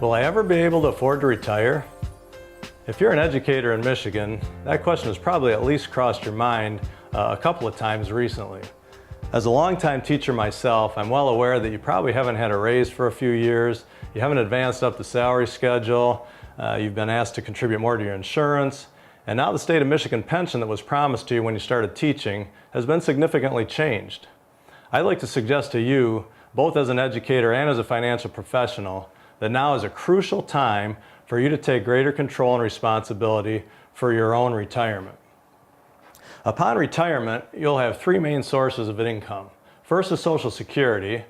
Will I ever be able to afford to retire? If you're an educator in Michigan, that question has probably at least crossed your mind a couple of times recently. As a longtime teacher myself, I'm well aware that you probably haven't had a raise for a few years, you haven't advanced up the salary schedule, you've been asked to contribute more to your insurance, and now the state of Michigan pension that was promised to you when you started teaching has been significantly changed. I'd like to suggest to you, both as an educator and as a financial professional, that now is a crucial time for you to take greater control and responsibility for your own retirement. Upon retirement, you'll have three main sources of income. First is Social Security,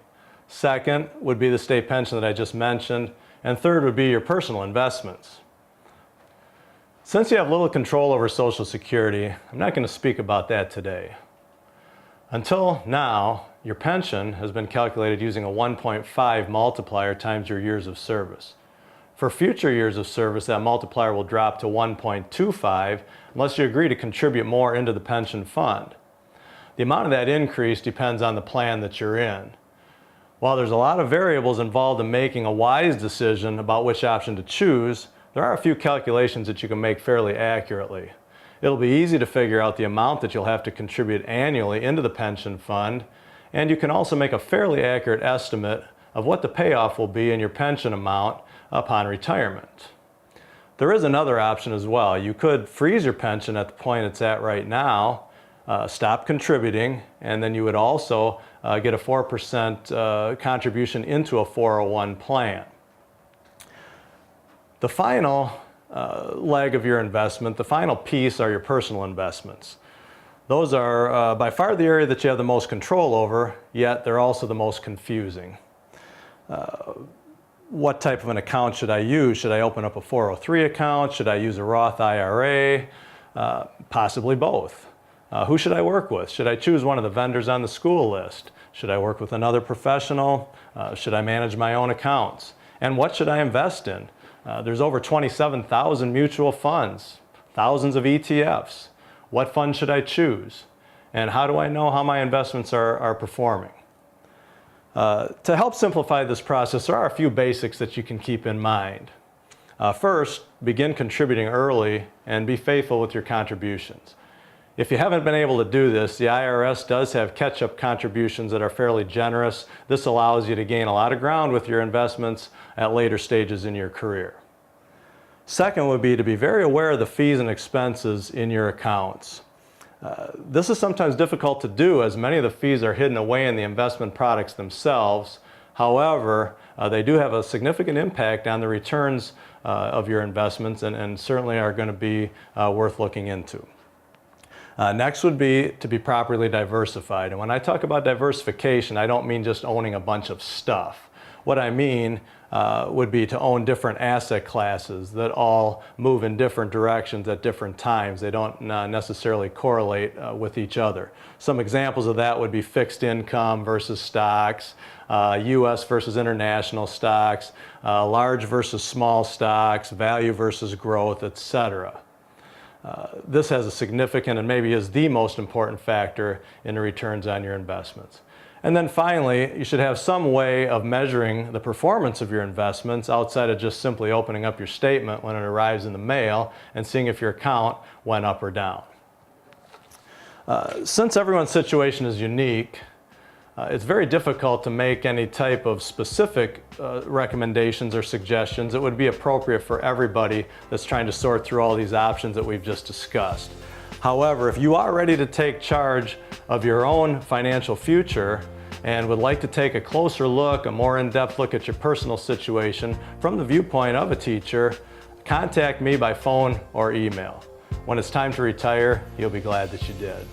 second would be the state pension that I just mentioned, and third would be your personal investments. Since you have little control over Social Security, I'm not going to speak about that today. Until now, your pension has been calculated using a 1.5 multiplier times your years of service. For future years of service, that multiplier will drop to 1.25 unless you agree to contribute more into the pension fund. The amount of that increase depends on the plan that you're in. While there's a lot of variables involved in making a wise decision about which option to choose, there are a few calculations that you can make fairly accurately. It'll be easy to figure out the amount that you'll have to contribute annually into the pension fund, and you can also make a fairly accurate estimate of what the payoff will be in your pension amount upon retirement. There is another option as well. You could freeze your pension at the point it's at right now, stop contributing, and then you would also get a 4% contribution into a 401 plan. The final leg of your investment, the final piece, are your personal investments. Those are by far the area that you have the most control over, yet they're also the most confusing. What type of an account should I use? Should I open up a 403 account? Should I use a Roth IRA? Possibly both. Who should I work with? Should I choose one of the vendors on the school list? Should I work with another professional? Should I manage my own accounts? And what should I invest in? There's over 27,000 mutual funds, thousands of ETFs. What fund should I choose? And how do I know how my investments are performing? To help simplify this process, there are a few basics that you can keep in mind. First, begin contributing early and be faithful with your contributions. If you haven't been able to do this, the IRS does have catch-up contributions that are fairly generous. This allows you to gain a lot of ground with your investments at later stages in your career. Second would be to be very aware of the fees and expenses in your accounts. This is sometimes difficult to do as many of the fees are hidden away in the investment products themselves. However, they do have a significant impact on the returns of your investments and certainly are going to be worth looking into. Next would be to be properly diversified. And when I talk about diversification, I don't mean just owning a bunch of stuff. What I mean would be to own different asset classes that all move in different directions at different times. They don't necessarily correlate with each other. Some examples of that would be fixed income versus stocks, U.S. versus international stocks, large versus small stocks, value versus growth, etc. This has a significant and maybe is the most important factor in the returns on your investments. And then finally, you should have some way of measuring the performance of your investments outside of just simply opening up your statement when it arrives in the mail and seeing if your account went up or down. Since everyone's situation is unique, it's very difficult to make any type of specific recommendations or suggestions that would be appropriate for everybody that's trying to sort through all these options that we've just discussed. However, if you are ready to take charge of your own financial future and would like to take a closer look, a more in-depth look at your personal situation from the viewpoint of a teacher, contact me by phone or email. When it's time to retire, you'll be glad that you did.